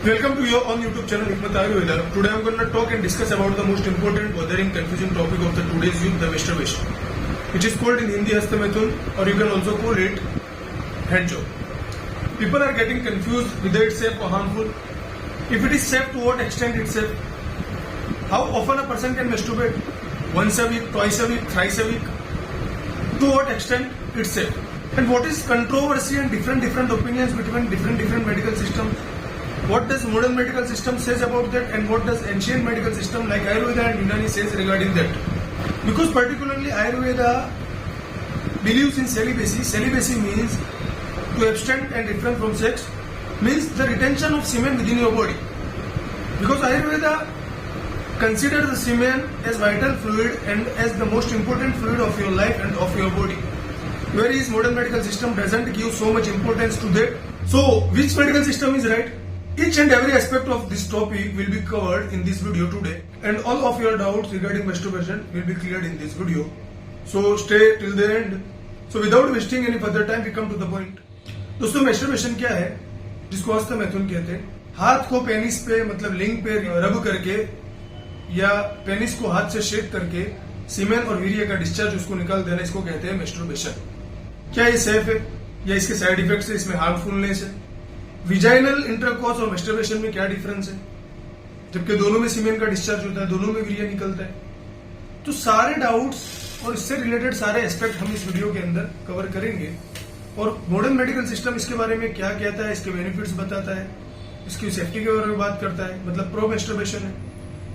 Welcome to your own YouTube channel Hikmat Ayurveda. Today I'm going to talk and discuss about the most important, bothering, confusing topic of the today's youth, the masturbation, which is called in Hindi Hastamethun, or you can also call it hand job. People are getting confused whether it's safe or harmful. If it is safe, to what extent it's safe? How often a person can masturbate? Once a week, twice a week, thrice a week? To what extent it's safe? And what is controversy and different opinions between different medical systems? What does modern medical system says about that, and what does ancient medical system like Ayurveda and Unani says regarding that? Because particularly Ayurveda believes in celibacy. Celibacy means to abstain and refrain from sex, means the retention of semen within your body. Because Ayurveda considers the semen as vital fluid and as the most important fluid of your life and of your body. Whereas modern medical system doesn't give so much importance to that. So which medical system is right? Each and every aspect of this topic will be covered in this video today, and all of your doubts regarding masturbation will be cleared in this video. So stay till the end. So without wasting any further time, we come to the point. दोस्तों, masturbation क्या है, जिसको हस्तमैथुन कहते हैं? हाथ को penis पे मतलब लिंग पे रब करके या पेनिस को हाथ से शेक करके सीमेन और वीर्य का डिस्चार्ज उसको निकाल देना, इसको कहते हैं masturbation. क्या ये सेफ है या इसके साइड इफेक्ट्स है, इसमें हार्मफुलनेस है? विजाइनल इंटरकॉर्स और मैस्टरबेशन में क्या डिफरेंस है, जबकि दोनों में सीमेन का डिस्चार्ज होता है, दोनों में वीर्य निकलता है? तो सारे डाउट्स और इससे रिलेटेड सारे एस्पेक्ट हम इस वीडियो के अंदर कवर करेंगे. और मॉडर्न मेडिकल सिस्टम इसके बारे में क्या कहता है, इसके बेनिफिट्स बताता है, इसकी सेफ्टी के बारे में बात करता है, मतलब प्रो मैस्टरबेशन है.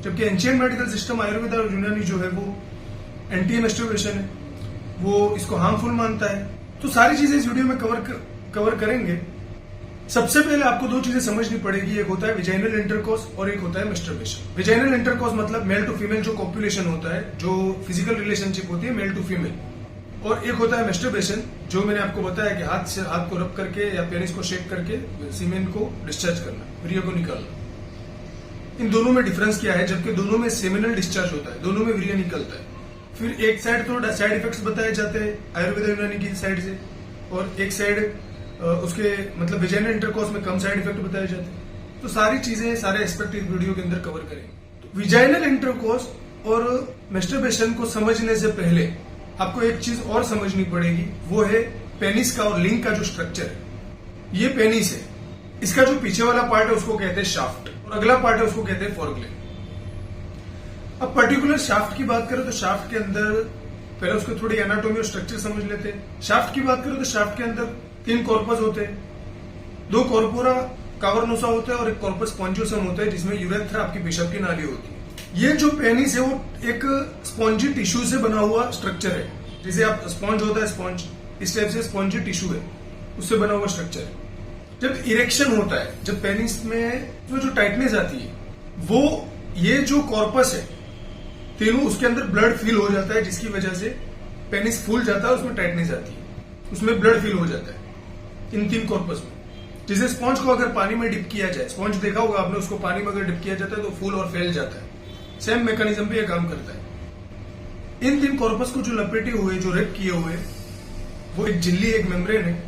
जबकि एंशिएंट मेडिकल सिस्टम आयुर्वेदा और यूनानी जो है वो एंटी मैस्टरबेशन है, वो इसको हार्मफुल मानता है. तो सारी चीजें इस वीडियो में कवर करेंगे. सबसे पहले आपको दो चीजें समझनी पड़ेगी. एक होता है विजाइनल इंटरकोर्स और एक होता है मैस्टरबेशन. विजाइनल इंटरकोर्स मतलब मेल टू फीमेल जो कॉपुलेशन होता है, जो फिजिकल रिलेशनशिप होती है मेल टू फीमेल. और एक होता है मैस्टरबेशन, जो मैंने आपको बताया कि हाथ को रब करके या पेनिस को शेक करके सीमेन को डिस्चार्ज करना, वीर्य को निकालना. इन दोनों में डिफरेंस क्या है, जबकि दोनों में सेमिनल डिस्चार्ज होता है, दोनों में वीर्य निकलता है. फिर एक साइड तो साइड इफेक्ट्स बताए जाते हैं आयुर्वेदा यूनानी की साइड से, और एक साइड उसके मतलब विजाइनल इंटरकोर्स में कम साइड इफेक्ट बताए जाते हैं. तो सारी चीजें, सारे एस्पेक्ट इस वीडियो के अंदर कवर करेंगे. तो विजाइनल इंटरकोर्स और मैस्टरबेशन को समझने से पहले आपको एक चीज और समझनी पड़ेगी, वो है पेनिस का और लिंग का जो स्ट्रक्चर है. ये पेनिस है, इसका जो पीछे वाला पार्ट है उसको कहते हैं शाफ्ट, और अगला पार्ट है उसको कहते हैं फोरग्लैंड. अब पर्टिकुलर शाफ्ट की बात करें तो शाफ्ट के अंदर पहले उसको थोड़ी एनाटोमी और स्ट्रक्चर समझ लेते हैं. शाफ्ट की बात करें तो शाफ्ट के अंदर 3 कॉर्पस होते हैं, 2 कॉर्पोरा कावर्नोसा होता है और एक कॉर्पस स्पॉन्जियोसम होता है, जिसमें यूरेथ्रा आपकी पेशाब की नाली होती है. ये जो पेनिस है वो एक स्पॉन्जी टिश्यू से बना हुआ स्ट्रक्चर है. जैसे आप स्पॉन्ज होता है, स्पॉन्ज इस टाइप से स्पॉन्जी टिश्यू है, उससे बना हुआ स्ट्रक्चर है. जब इरेक्शन होता है, जब पेनिस में जो टाइटनेस आती है, वो ये जो कॉर्पस है तीनों, उसके अंदर ब्लड फील हो जाता है, जिसकी वजह से पेनिस फूल जाता है, उसमें टाइटनेस आती है, उसमें ब्लड फील हो जाता है इन 3 कॉर्पस में. जैसे स्पॉन्ज को अगर पानी में डिप किया जाए, स्पॉन्ज देखा होगा आपने, उसको पानी में अगर डिप किया जाता है तो फूल और फैल जाता है. सेम मैकेनिज्म पे ये काम करता है. इन 3 कॉर्पस को जो लपेटे हुए, जो रेप किए हुए, वो एक झिल्ली, एक मेम्ब्रेन है,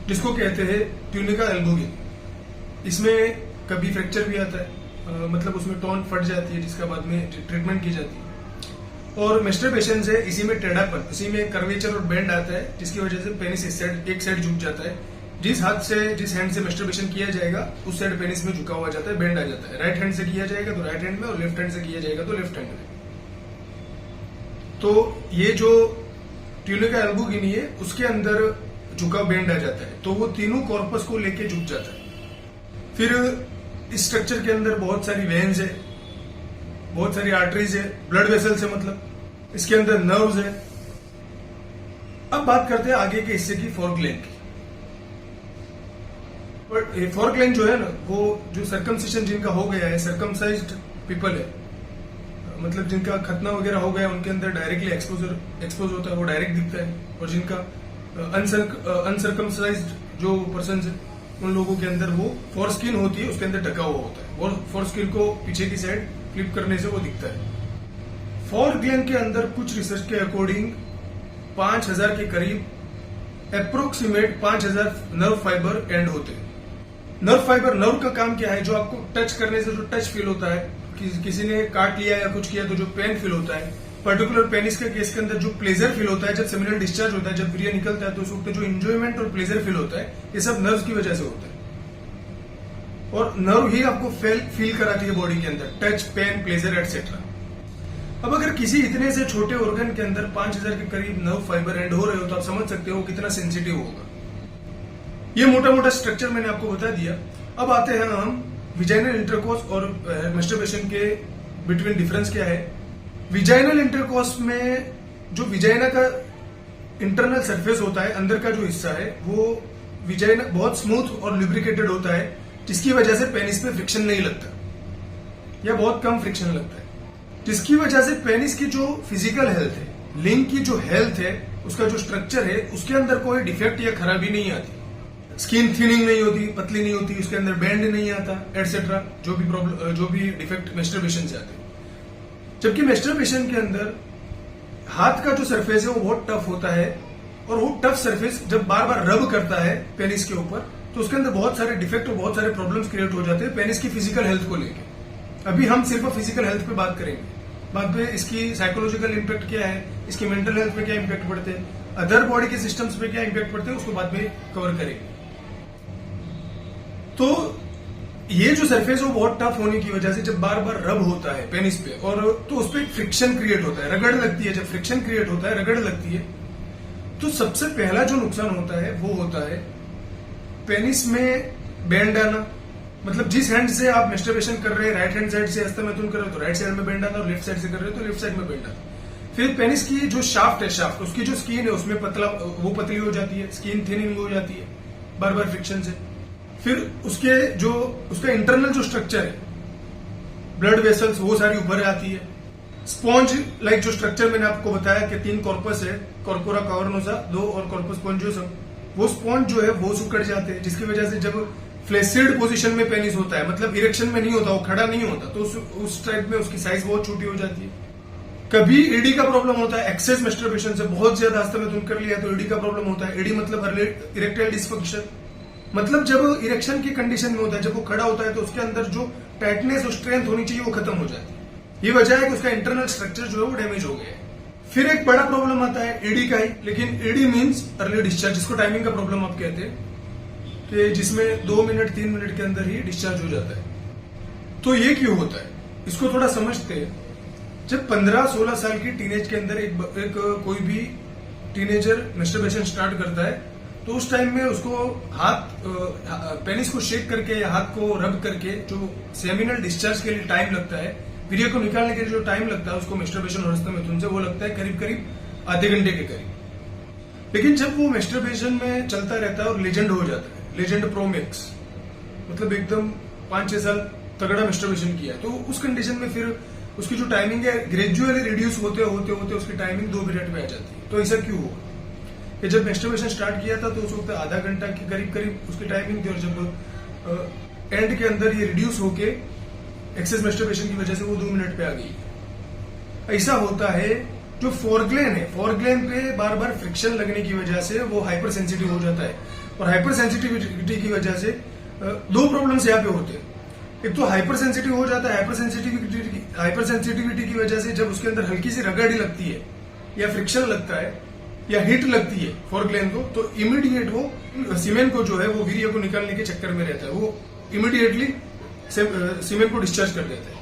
जिसको कहते हैं ट्यूनिका एल्बुगिन. इसमें कभी फ्रैक्चर भी आता है, मतलब उसमें टोन फट जाती है, जिसका बाद में ट्रीटमेंट की जाती है. और मैस्टरबेशन से इसी में टेढ़ापन, इसी में कर्वेचर और बेंड आता है, जिसकी वजह से पेनिस एक साइड झुक जाता है. जिस हाथ से, जिस हैंड से मैस्टरबेशन किया जाएगा उस साइड पेनिस में झुका हुआ जाता है, बेंड आ जाता है. राइट हैंड से किया जाएगा तो राइट हैंड में, और लेफ्ट हैंड से किया जाएगा तो लेफ्ट हैंड में. तो ये जो ट्यूनिका एल्बुगिन है, उसके अंदर झुका बेंड आ जाता है, तो वो तीनों कॉर्पस को लेके झुक जाता है. फिर इस स्ट्रक्चर के अंदर बहुत सारी वेन्स है, बहुत सारी आर्टरीज है, ब्लड वेसल्स है, मतलब इसके अंदर नर्व्स है. अब बात करते हैं आगे के हिस्से की, फोरग्लैंड की. बट फोरग्लैंड जो है ना, वो जो सर्कमसिशन जिनका हो गया है, सर्कमसाइज्ड पीपल है, मतलब जिनका खतना वगैरह हो गया, उनके अंदर डायरेक्टली एक्सपोज होता है, वो डायरेक्ट दिखता है. और जिनका अनसर्कमसाइज्ड जो पर्सन है, उन लोगों के अंदर वो फोरस्किन होती है, उसके अंदर ढका हुआ होता है, और फोरस्किन को पीछे की साइड फ्लिप करने से वो दिखता है. फोरग्लैंड के अंदर कुछ रिसर्च के अकॉर्डिंग 5000 के करीब अप्रोक्सीमेट 5000 नर्व फाइबर एंड होते हैं. नर्व फाइबर, नर्व का काम क्या है? जो आपको टच करने से जो टच फील होता है, किसी ने काट लिया या कुछ किया तो जो पेन फील होता है, पर्टिकुलर पेनिस के केस के अंदर जो प्लेजर फील होता है जब सेमिनल डिस्चार्ज होता है, जब वीर्य निकलता है, तो उस वक्त जो इंजॉयमेंट और प्लेजर फील होता है, ये सब नर्व की वजह से होता है। और नर्व ही आपको फील कराती है बॉडी के अंदर, टच, पेन, प्लेजर एटसेट्रा। अब अगर किसी इतने से छोटे ऑर्गन के अंदर 5000 के करीब नर्व फाइबर एंड हो रहे हो, तो आप समझ सकते हो कितना सेंसिटिव होगा। ये मोटा मोटा स्ट्रक्चर मैंने आपको बता दिया। अब आते हैं हम विजाइनल इंटरकोर्स और मैस्टरबेशन के बिटवीन डिफरेंस क्या है। विजाइनल इंटरकोर्स में जो विजाइना का इंटरनल सरफेस होता है, अंदर का जो हिस्सा है, वो विजाइना बहुत स्मूथ और लुब्रिकेटेड होता है, जिसकी वजह से पेनिस पे फ्रिक्शन नहीं लगता या बहुत कम फ्रिक्शन लगता है, जिसकी वजह से पेनिस की जो फिजिकल हेल्थ है, लिंग की जो हेल्थ है, उसका जो स्ट्रक्चर है, उसके अंदर कोई डिफेक्ट या खराबी नहीं आती। स्किन थिनिंग नहीं होती, पतली नहीं होती, उसके अंदर बैंड नहीं आता, एटसेट्रा, जो भी प्रॉब्लम, जो भी डिफेक्ट मैस्टरबेशन से आते हैं। जबकि मैस्टरबेशन के अंदर हाथ का जो सरफेस है वो बहुत टफ होता है, और वो टफ सरफेस जब बार बार रब करता है पेनिस के ऊपर, तो उसके अंदर बहुत सारे डिफेक्ट और बहुत सारे प्रॉब्लम्स क्रिएट हो जाते हैं पेनिस की फिजिकल हेल्थ को लेकर। अभी हम सिर्फ फिजिकल हेल्थ पे बात करेंगे, बाद में इसकी साइकोलॉजिकल इम्पैक्ट क्या है, इसकी मेंटल हेल्थ पे क्या इम्पैक्ट पड़ते हैं, अदर बॉडी के सिस्टम्स पे क्या इम्पैक्ट पड़ते हैं, उसको बाद में कवर करेंगे। तो ये जो सरफेस है वो बहुत टफ होने की वजह से जब बार बार रब होता है पेनिस पे, और तो उस पर फ्रिक्शन क्रिएट होता है, रगड़ लगती है। जब फ्रिक्शन क्रिएट होता है, रगड़ लगती है, तो सबसे पहला जो नुकसान होता है वो होता है पेनिस में बैंड आना। मतलब जिस हैंड से आप मैस्टरबेशन कर रहे हैं, राइट हैंड साइड से हस्तमैथुन कर रहे हो तो राइट साइड में बैंड आना, और लेफ्ट साइड से कर रहे हो तो लेफ्ट साइड में बैंड आना। फिर पेनिस की जो शाफ्ट है, शाफ्ट उसकी जो स्किन है उसमें वो पतली हो जाती है, स्किन थिनिंग हो जाती है बार बार फ्रिक्शन से। फिर उसका इंटरनल जो स्ट्रक्चर है, ब्लड वेसल्स, वो सारी ऊपर आती है। स्पॉन्ज लाइक जो स्ट्रक्चर मैंने आपको बताया कि 3 कॉर्पस है, कॉर्पोरा कावर्नोसा 2 और कॉर्पस स्पॉन्जियोसम, वो स्पॉन्ज जो है वो सिकुड़ जाते हैं, जिसकी वजह से जब फ्लैसिड पोजीशन में पेनिस होता है, मतलब इरेक्शन में नहीं होता, वो खड़ा नहीं होता, तो उस टाइप में उसकी साइज बहुत छोटी हो जाती है। कभी ईडी का प्रॉब्लम होता है, एक्सेस मैस्टरबेशन से बहुत ज्यादा हस्तमैथुन कर लिया तो ईडी का प्रॉब्लम होता है। ईडी मतलब इरेक्टाइल डिस्फंक्शन, मतलब जब इरेक्शन की कंडीशन में होता है, जब वो खड़ा होता है तो उसके अंदर जो टाइटनेस और स्ट्रेंथ होनी चाहिए वो खत्म हो जाती है। ये वजह है कि उसका इंटरनल स्ट्रक्चर जो है वो डैमेज हो गया है। फिर एक बड़ा प्रॉब्लम आता है ईडी का ही, लेकिन ईडी मीन्स अर्ली डिस्चार्ज, जिसको टाइमिंग का प्रॉब्लम आप कहते हैं, कि जिसमें 2 मिनट 3 मिनट के अंदर ही डिस्चार्ज हो जाता है। तो ये क्यों होता है, इसको थोड़ा समझते हैं। जब 15-16 साल की टीनेज के अंदर एक कोई भी टीनेजर मैस्टरबेशन स्टार्ट करता है, तो उस टाइम में उसको पेनिस को शेक करके या हाथ को रब करके जो सेमिनल डिस्चार्ज के लिए टाइम लगता है, वीर्य को निकालने के लिए जो टाइम लगता है, उसको मैस्टरबेशन और हस्तमैथुन से वो लगता है करीब करीब आधे घंटे के करीब। लेकिन जब वो मैस्टरबेशन में चलता रहता है और लेजेंड हो जाता है, लेजेंड प्रोमेक्स, मतलब एकदम 5-6 साल तगड़ा मैस्टरबेशन किया, तो उस कंडीशन में फिर उसकी जो टाइमिंग है ग्रेजुअली रिड्यूस होते होते होते उसकी टाइमिंग 2 मिनट में आ जाती है। तो ऐसा क्यों हुआ कि जब मैस्टरबेशन स्टार्ट किया था तो उस वक्त आधा घंटा के करीब करीब उसकी टाइमिंग थी, और जब एंड के अंदर ये रिड्यूस होके एक्सेस मैस्टरबेशन की वजह से वो 2 मिनट पे आ गई। ऐसा होता है जो फोरग्लेन है, फोरग्लेन पे बार बार फ्रिक्शन लगने की वजह से वो हाइपर सेंसिटिव हो जाता है, और हाइपर सेंसिटिविटी की वजह से 2 प्रॉब्लम्स यहाँ पे होते हैं। एक तो हाइपर सेंसिटिव हो जाता है, हाइपर सेंसिटिविटी की वजह से जब उसके अंदर हल्की सी रगड़ लगती है या फ्रिक्शन लगता है या हीट लगती है फोरग्लेन को, तो इमीडिएट वो सीमेन को जो है वो वीर्य को निकालने के चक्कर में रहता है, वो इमीडिएटली सीमेन को डिस्चार्ज कर देता है।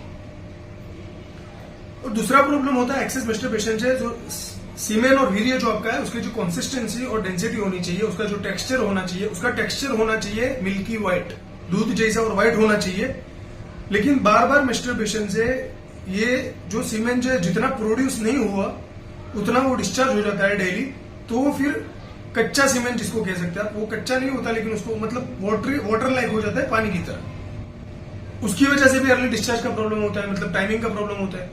और दूसरा प्रॉब्लम होता है एक्सेस मैस्टरबेशन से, जो सीमेन और वीर्य जो आपका है उसकी जो कंसिस्टेंसी और डेंसिटी होनी चाहिए, उसका जो टेक्सचर होना चाहिए, उसका टेक्सचर होना चाहिए मिल्की व्हाइट, दूध जैसा और व्हाइट होना चाहिए। लेकिन बार बार मैस्टरबेशन से ये जो सीमेन जो जितना प्रोड्यूस नहीं हुआ उतना वो डिस्चार्ज हो जाता है डेली, तो वो फिर कच्चा सीमेंट जिसको कह सकते हैं आप, वो कच्चा नहीं होता लेकिन उसको मतलब वाटर लाइक हो जाता है, पानी की तरह। उसकी वजह से भी अर्ली डिस्चार्ज का प्रॉब्लम होता है, मतलब टाइमिंग का प्रॉब्लम होता है।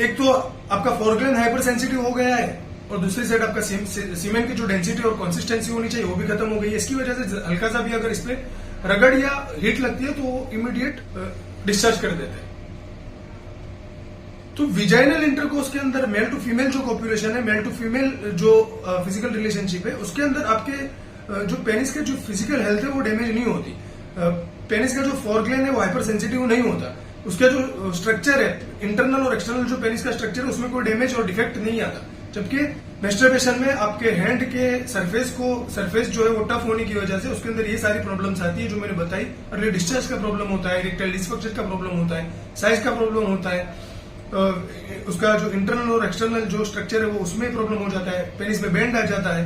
एक तो आपका फोरग्लेन हाइपर सेंसिटिव हो गया है, और दूसरी साइड आपका सीमेंट की जो डेंसिटी और कंसिस्टेंसी होनी चाहिए वो भी खत्म हो गई है। इसकी वजह से हल्का सा भी अगर इस पे रगड़ या हीट लगती है तो वो इमीडिएट डिस्चार्ज कर देते हैं। तो विजाइनल इंटरकोर्स के अंदर मेल टू फीमेल जो कॉपुलेशन है, मेल टू फीमेल जो फिजिकल रिलेशनशिप है, उसके अंदर आपके जो पेनिस के जो फिजिकल हेल्थ है वो डैमेज नहीं होती। पेनिस का जो फोरग्लैंड है वो हाइपर सेंसिटिव नहीं होता, उसका जो स्ट्रक्चर है इंटरनल और एक्सटर्नल जो पेनिस का स्ट्रक्चर है उसमें कोई डैमेज और डिफेक्ट नहीं आता। जबकि मैस्टरबेशन में आपके हैंड के सरफेस जो है वो टफ होने की वजह से उसके अंदर ये सारी प्रॉब्लम्स आती है जो मैंने बताई। अर्ली डिस्चार्ज का प्रॉब्लम होता है, इरेक्टाइल डिस्फंक्शन का प्रॉब्लम होता है, साइज का प्रॉब्लम होता है, उसका जो इंटरनल और एक्सटर्नल जो स्ट्रक्चर है वो उसमें प्रॉब्लम हो जाता है, पेनिस में बेंड आ जाता है,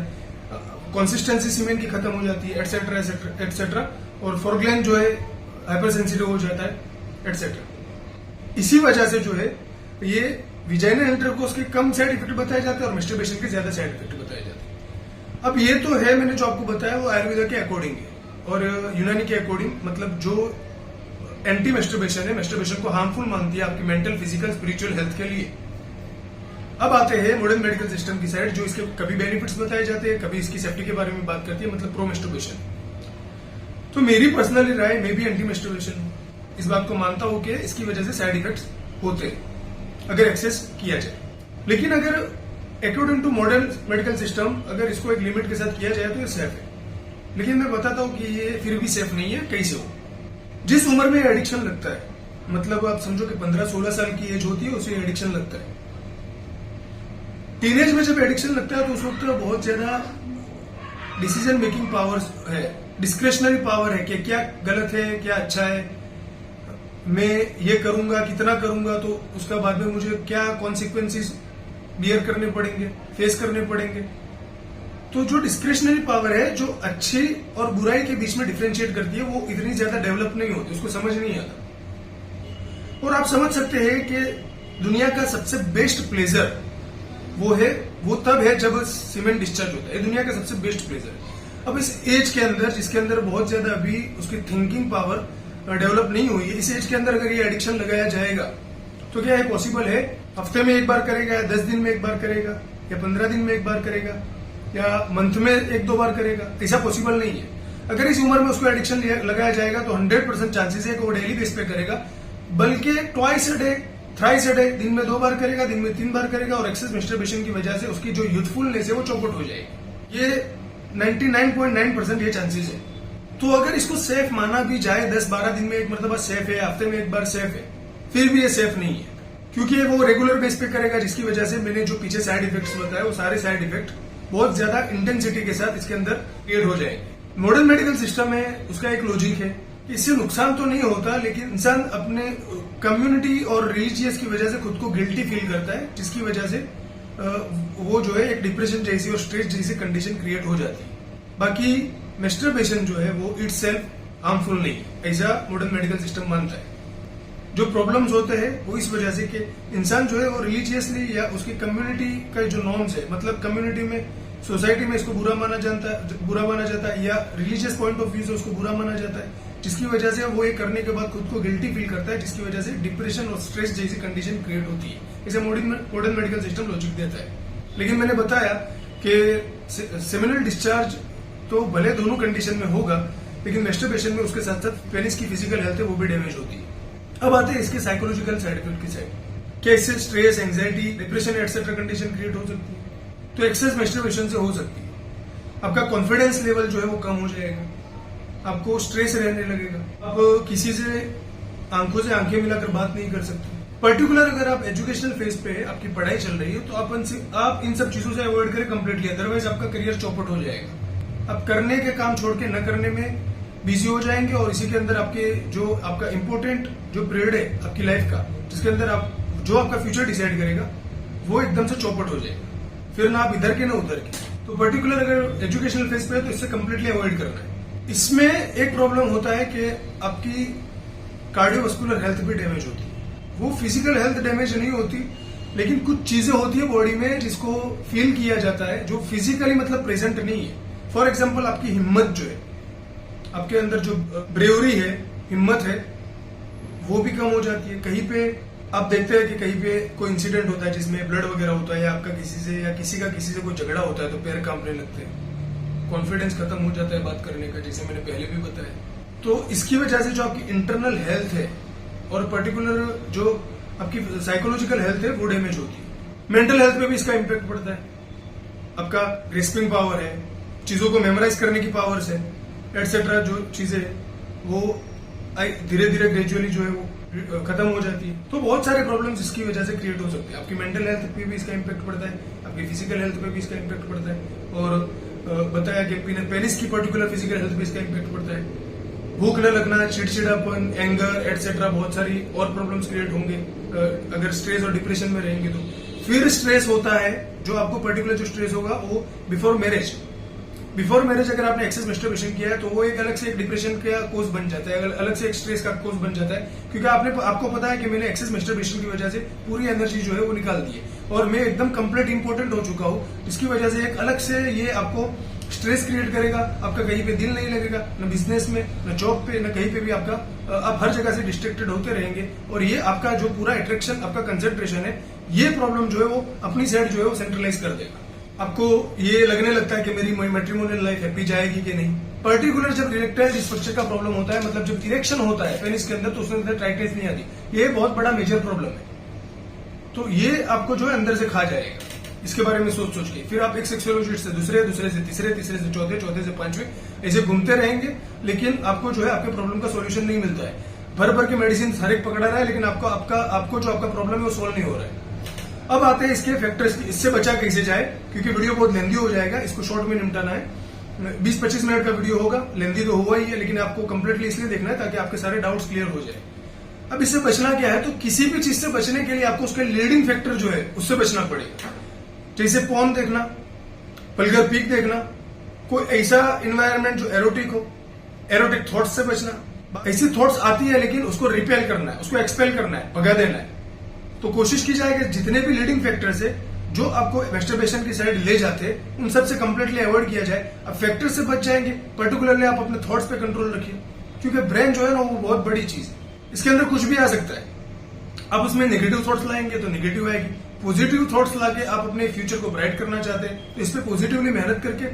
कंसिस्टेंसी सीमेंट की खत्म हो जाती है, एटसेट्रा एटसेट्रा, और फोरग्लैंड जो है हाइपर सेंसिटिव हो जाता है, एटसेट्रा। इसी वजह से जो है ये विजाइनल इंटरकोर्स के कम साइड इफेक्ट बताए जाते हैं और मैस्टरबेशन के ज्यादा साइड इफेक्ट बताए जाते हैं। अब ये तो है मैंने जो आपको बताया वो आयुर्वेदा के अकॉर्डिंग है और यूनानी के अकॉर्डिंग, मतलब जो एंटी मैस्टरबेशन है, मैस्टरबेशन को हार्मफुल मानती है आपकी मेंटल, फिजिकल, स्पिरिचुअल हेल्थ के लिए। अब आते हैं मॉडर्न मेडिकल सिस्टम की साइड, जो इसके कभी बेनिफिट्स बताए जाते हैं, कभी इसकी सेफ्टी के बारे में बात करती है, मतलब प्रो मैस्टरबेशन। तो मेरी पर्सनली राय, मैं भी एंटी मैस्टरबेशन हूं, इस बात को मानता हूं कि इसकी वजह से साइड इफेक्ट्स होते हैं अगर एक्सेस किया जाए। लेकिन अगर according to modern medical system अगर इसको एक लिमिट के साथ किया जाए तो ये सेफ है। लेकिन मैं बताता हूं कि ये फिर भी सेफ नहीं है। कैसे हो? जिस उम्र में एडिक्शन लगता है, मतलब आप समझो कि 15-16 साल की एज होती है उसे एडिक्शन लगता है। टीनेज में जब एडिक्शन लगता है तो उस वक्त बहुत ज्यादा डिसीजन मेकिंग पावर है, डिस्क्रिशनरी पावर है कि क्या गलत है क्या अच्छा है, मैं ये करूंगा कितना करूंगा तो उसका बाद में मुझे क्या कॉन्सिक्वेंसेस बियर करने पड़ेंगे, फेस करने पड़ेंगे। तो जो डिस्क्रिशनरी पावर है जो अच्छी और बुराई के बीच में डिफरेंशिएट करती है वो इतनी ज्यादा डेवलप नहीं होती, उसको समझ नहीं आता। और आप समझ सकते हैं कि दुनिया का सबसे बेस्ट प्लेजर वो तब है जब सीमेंट डिस्चार्ज होता है। दुनिया का सबसे बेस्ट प्लेजर है। अब इस एज के अंदर जिसके अंदर बहुत ज्यादा अभी उसकी थिंकिंग पावर डेवलप नहीं हुई है, इस एज के अंदर अगर ये एडिक्शन लगाया जाएगा तो क्या है पॉसिबल है हफ्ते में एक बार करेगा, या 10 दिन में एक बार करेगा, या 15 दिन में एक बार करेगा, या मंथ में 1-2 बार करेगा? ऐसा पॉसिबल नहीं है। अगर इस उम्र में उसको एडिक्शन लगाया जाएगा तो 100% चांसेस है कि वो डेली बेस पे करेगा, बल्कि twice a day, thrice a day, दिन में 2 बार करेगा, दिन में 3 बार करेगा, और एक्सेस मैस्टरबेशन की वजह से उसकी जो यूथफुलनेस है वो चौपट हो जाएगी। ये 99.9% ये चांसेस है। तो अगर इसको सेफ माना भी जाए, 10-12 दिन में एक मरतबा सेफ है, हफ्ते में एक बार सेफ है, फिर भी ये सेफ नहीं है, क्योंकि वो रेगुलर बेस पे करेगा, जिसकी वजह से मैंने जो पीछे साइड इफेक्ट्स बताए वो सारे साइड इफेक्ट बहुत ज्यादा इंटेंसिटी के साथ इसके अंदर क्रिएट हो जाएंगे। मॉडर्न मेडिकल सिस्टम में उसका एक लॉजिक है कि इससे नुकसान तो नहीं होता, लेकिन इंसान अपने कम्युनिटी और रिलीजियस की वजह से खुद को गिल्टी फील करता है, जिसकी वजह से वो जो है एक डिप्रेशन जैसी और स्ट्रेस जैसी कंडीशन क्रिएट हो जाती है। बाकी मैस्टरबेशन जो है वो इटसेल्फ हार्मफुल नहीं, ऐसा मॉडर्न मेडिकल सिस्टम मानता है। जो प्रॉब्लम्स होते हैं वो इस वजह से कि इंसान जो है वो रिलीजियसली या उसकी कम्युनिटी का जो नॉर्म्स है, मतलब कम्युनिटी में, सोसाइटी में इसको बुरा माना जाता है, या रिलीजियस पॉइंट ऑफ व्यू से उसको बुरा माना जाता है, जिसकी वजह से वो ये करने के बाद खुद को गिल्टी फील करता है, जिसकी वजह से डिप्रेशन और स्ट्रेस जैसी कंडीशन क्रिएट होती है। इसे मॉडर्न मेडिकल सिस्टम लॉजिक देता है। लेकिन मैंने बताया कि सेमिनल डिस्चार्ज तो भले दोनों कंडीशन में होगा, लेकिन मैस्टरबेशन में उसके साथ साथ पेनिस की फिजिकल हेल्थ है वो भी डैमेज होती है। अब आते हैं इसके साइकोलॉजिकल साइड इफेक्ट की साइड। क्या इससे stress, anxiety, depression etcetera condition create हो सकती है? तो एक्सेस मैस्टरबेशन से हो सकती है। आपका कॉन्फिडेंस लेवल जो है वो कम हो जाएगा, आपको स्ट्रेस रहने लगेगा, आप किसी से आंखों से आंखें मिलाकर बात नहीं कर सकते। पर्टिकुलर अगर आप एजुकेशनल फेज पे आपकी पढ़ाई चल रही है तो आप इन सब चीजों से अवॉइड करें कंप्लीटली, अदरवाइज आपका करियर चौपट हो जाएगा। आप करने के काम छोड़ के न करने में बिजी हो जाएंगे, और इसी के अंदर आपका इंपॉर्टेंट जो पीरियड है आपकी लाइफ का, जिसके अंदर जो आपका फ्यूचर डिसाइड करेगा, वो एकदम से चौपट हो जाएगा। फिर ना आप इधर के ना उधर के। तो पर्टिकुलर अगर एजुकेशनल फेज पे है तो इससे कंप्लीटली अवॉइड करना है। इसमें एक प्रॉब्लम होता है कि आपकी कार्डियोवास्कुलर हेल्थ भी डैमेज होती है। वो फिजिकल हेल्थ डैमेज नहीं होती, लेकिन कुछ चीजें होती है बॉडी में जिसको फील किया जाता है, जो फिजिकली मतलब प्रेजेंट नहीं है। फॉर एग्जाम्पल आपकी हिम्मत जो है, आपके अंदर जो ब्रेवरी है, हिम्मत है, वो भी कम हो जाती है। कहीं पे आप देखते हैं कि कहीं पे कोई इंसिडेंट होता है जिसमें ब्लड वगैरह होता है, या आपका किसी से या किसी का किसी से कोई झगड़ा होता है तो पैर कांपने लगते हैं, कॉन्फिडेंस खत्म हो जाता है बात करने का, जैसे मैंने पहले भी बताया। तो इसकी वजह से जो आपकी इंटरनल हेल्थ है और पर्टिकुलर जो आपकी साइकोलॉजिकल हेल्थ है वो डैमेज होती है। मेंटल हेल्थ पे भी इसका इम्पैक्ट पड़ता है। आपका ग्रेस्पिंग पावर है, चीजों को मेमोराइज करने की पावर्स है, एटसेट्रा जो चीजें, वो धीरे धीरे ग्रेजुअली जो है वो खत्म हो जाती है। तो बहुत सारे प्रॉब्लम्स इसकी वजह से क्रिएट हो सकते हैं। आपकी मेंटल हेल्थ पे भी इसका इम्पैक्ट पड़ता है, आपकी फिजिकल हेल्थ पे भी इसका इम्पैक्ट पड़ता है, और बताया कि पेनिस की पर्टिकुलर फिजिकल हेल्थ पे इसका इम्पैक्ट पड़ता है। भूख न लगना, चिड़चिड़ापन, एंगर एटसेट्रा, बहुत सारी और प्रॉब्लम्स क्रिएट होंगे अगर स्ट्रेस और डिप्रेशन में रहेंगे तो। फिर स्ट्रेस होता है, जो आपको पर्टिकुलर जो स्ट्रेस होगा वो बिफोर मैरिज अगर आपने एक्सेस मैस्टरबेशन किया है तो वो एक अलग से एक डिप्रेशन का कोज बन जाता है, अलग से एक स्ट्रेस का कोज बन जाता है, क्योंकि आपको पता है कि मैंने एक्सेस मैस्टरबेशन की वजह से पूरी एनर्जी जो है वो निकाल दी है और मैं एकदम कंप्लीट इंपोर्टेंट हो चुका हूँ। इसकी वजह से एक अलग से ये आपको स्ट्रेस क्रिएट करेगा, आपका कहीं पे दिल नहीं लगेगा, न बिजनेस में, न जॉब पे, न कहीं पे भी आपका, आप हर जगह से डिस्ट्रैक्टेड होते रहेंगे और ये आपका जो पूरा अट्रैक्शन, आपका कंसंट्रेशन है, ये प्रॉब्लम जो है वो अपनी साइड जो है वो सेंट्रलाइज कर देगा। आपको ये लगने लगता है कि मेरी मैट्रिमोनियल लाइफ हैप्पी जाएगी कि नहीं। पर्टिकुलर जब इरेक्टाइल डिस्फंक्शन का प्रॉब्लम होता है, मतलब जब इरेक्शन होता है पेनिस के अंदर, तो उसके अंदर टाइटनेस नहीं आती, ये बहुत बड़ा मेजर प्रॉब्लम है। तो ये आपको जो है अंदर से खा जाएगा, इसके बारे में सोच के फिर आप एक सेक्सुअल से दूसरे से तीसरे से चौथे से पांचवें ऐसे घूमते रहेंगे, लेकिन आपको जो है आपके प्रॉब्लम का सोल्यूशन नहीं मिलता है। भर के मेडिसिन हर एक पकड़ा रहा है, लेकिन आपको जो आपका प्रॉब्लम है वो सोल्व नहीं हो रहा है। अब आते हैं इसके फैक्टर्स, इससे बचा कैसे जाए, क्योंकि वीडियो बहुत लेंदी हो जाएगा, इसको शॉर्ट में निपटाना है। 20-25 मिनट का वीडियो होगा, लेंदी तो हुआ ही है, लेकिन आपको कंप्लीटली इसलिए देखना है ताकि आपके सारे डाउट्स क्लियर हो जाए। अब इससे बचना क्या है, तो किसी भी चीज से बचने के लिए आपको उसके लीडिंग फैक्टर जो है उससे बचना पड़ेगा। जैसे पोर्न देखना, वल्गर पीक देखना, कोई ऐसा इन्वायरमेंट जो एरोटिक हो, एरोटिक थॉट्स से बचना। ऐसी थॉट्स आती है लेकिन उसको रिपेल करना है, उसको एक्सपेल करना है, भगा देना है। तो कोशिश की जाए कि जितने भी लीडिंग फैक्टर्स है जो आपको मैस्टरबेशन की साइड ले जाते हैं, उन सबसे कंप्लीटली अवॉइड किया जाए। अब फैक्टर से बच जाएंगे, पर्टिकुलरली आप अपने थॉट्स पे कंट्रोल रखिए, क्योंकि ब्रेन जो है ना वो बहुत बड़ी चीज है, इसके अंदर कुछ भी आ सकता है। आप उसमें नेगेटिव थॉट्स लाएंगे तो नेगेटिव आएगी, पॉजिटिव थॉट्स लाके आप अपने फ्यूचर को ब्राइट करना चाहते हैं तो इस पे पॉजिटिवली मेहनत करके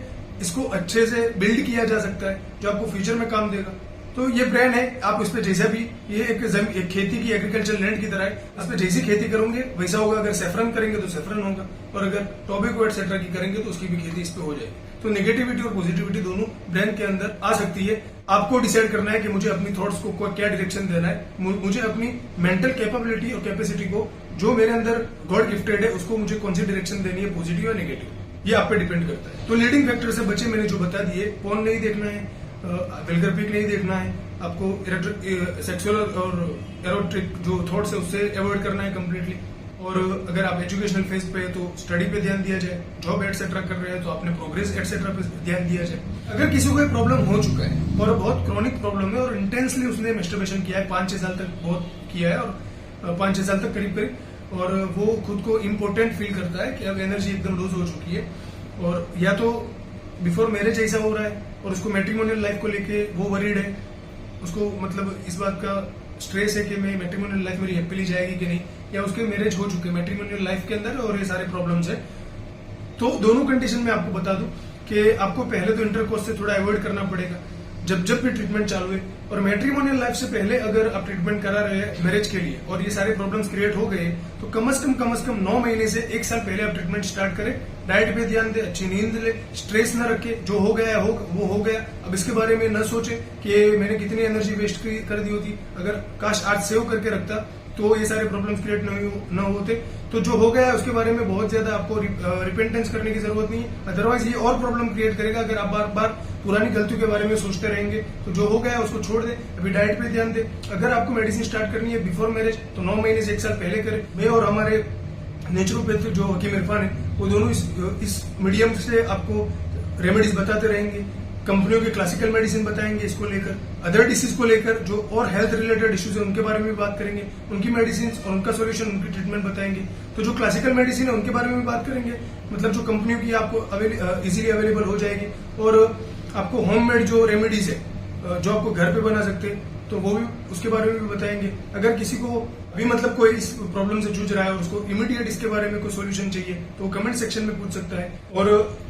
इसको अच्छे से बिल्ड किया जा सकता है, जो आपको फ्यूचर में काम देगा। तो ये ब्रेन है, आप इस पे जैसा भी, ये एक खेती की एग्रीकल्चर लैंड की तरह है, इस पे जैसी खेती करोगे वैसा होगा। अगर सेफ्रन करेंगे तो सेफ्रन होगा, और अगर टोबैको एटसेट्रा की करेंगे तो उसकी भी खेती इस पे हो जाएगी। तो नेगेटिविटी और पॉजिटिविटी दोनों ब्रेन के अंदर आ सकती है। आपको डिसाइड करना है कि मुझे अपनी थॉट्स को क्या डायरेक्शन देना है, मुझे अपनी मेंटल कैपेबिलिटी और कैपेसिटी को, जो मेरे अंदर गॉड गिफ्टेड है, उसको मुझे कौन सी डायरेक्शन देनी है, पॉजिटिव या नेगेटिव, ये आप पे डिपेंड करता है। तो लीडिंग फैक्टर से बचे मैंने जो बता दिए, पोर्न नहीं देखना है, वल्गर पीक नहीं देखना है, आपको सेक्सुअल और एरोटिक जो थॉट्स है उससे अवॉइड करना है कम्प्लीटली। और अगर आप एजुकेशनल फेज पे है तो स्टडी पे ध्यान दिया जाए, जॉब एटसेट्रा कर रहे हैं तो अपने प्रोग्रेस एटसेट्रा पे ध्यान दिया जाए। अगर किसी को प्रॉब्लम हो चुका है और बहुत क्रॉनिक प्रॉब्लम है और इंटेंसली उसने मैस्टरबेशन किया है, 5-6 साल तक बहुत किया है, और 5-6 साल तक करीब, और वो खुद को इम्पोर्टेंट फील करता है कि अब एनर्जी एकदम लूज हो चुकी है, और या तो बिफोर मैरिज ऐसा हो रहा है और उसको मैट्रिमोनियल लाइफ को लेके वो वरीड है, उसको मतलब इस बात का स्ट्रेस है कि मैं मैट्रिमोनियल लाइफ मेरी हैप्पीली जाएगी कि नहीं, या उसके मैरिज हो चुके मैट्रिमोनियल लाइफ के अंदर और ये सारे प्रॉब्लम्स है। तो दोनों कंडीशन में आपको बता दूं कि आपको पहले तो इंटरकोर्स से थोड़ा अवॉइड करना पड़ेगा जब भी ट्रीटमेंट चालू है, और मैट्रिमोनियल लाइफ से पहले अगर आप ट्रीटमेंट करा रहे हैं मैरिज के लिए और ये सारे प्रॉब्लम्स क्रिएट हो गए तो कम से कम 9 महीने से 1 साल पहले आप ट्रीटमेंट स्टार्ट करें। डाइट पे ध्यान दे, अच्छी नींद ले, स्ट्रेस न रखे, जो हो गया है वो हो गया। अब इसके बारे में न सोचे कि मैंने कितनी एनर्जी वेस्ट कर दी होती, अगर काश आज सेव करके रखता तो ये सारे प्रॉब्लम्स क्रिएट न होते। तो जो हो गया है उसके बारे में बहुत ज्यादा आपको रिपेंटेंस करने की जरूरत नहीं है, अदरवाइज ये और प्रॉब्लम क्रिएट करेगा अगर आप बार बार पुरानी गलतियों के बारे में सोचते रहेंगे। तो जो हो गया है उसको छोड़ दे, अभी डाइट पे ध्यान दे। अगर आपको मेडिसिन स्टार्ट करनी है बिफोर मैरिज तो 9 महीने से 1 साल पहले करें। मैं और हमारे नेचुरोपैथ जो हकीम इरफान है वो दोनों इस मीडियम से आपको रेमेडीज बताते रहेंगे। कंपनियों की क्लासिकल मेडिसिन बताएंगे इसको लेकर, अदर डिसीज को लेकर जो और हेल्थ रिलेटेड इश्यूज है उनके बारे में भी बात करेंगे, उनकी मेडिसिन और उनका सोल्यूशन, उनकी ट्रीटमेंट बताएंगे। तो जो क्लासिकल मेडिसिन है उनके बारे में भी बात करेंगे, मतलब जो कंपनियों की आपको इजीली अवेलेबल हो जाएगी, और आपको होममेड जो रेमेडीज है जो आपको घर पे बना सकते हैं तो वो भी उसके बारे में भी बताएंगे। अगर किसी को अभी मतलब कोई इस प्रॉब्लम से जूझ रहा है और उसको इमीडिएट इसके बारे में कोई सोल्यूशन चाहिए तो वो कमेंट सेक्शन में पूछ सकता है। और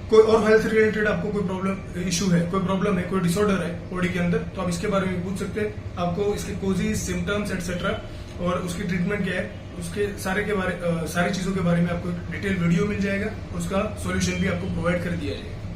कोई और हेल्थ रिलेटेड आपको कोई प्रॉब्लम इशू है, कोई प्रॉब्लम है, कोई डिसऑर्डर है बॉडी के अंदर, तो आप इसके बारे में पूछ सकते हैं। आपको इसके कोजेज, सिम्टम्स एटसेट्रा और उसकी ट्रीटमेंट क्या है, उसके सारी चीजों के बारे में आपको डिटेल वीडियो मिल जाएगा, उसका सोल्यूशन भी आपको प्रोवाइड कर दिया जाएगा।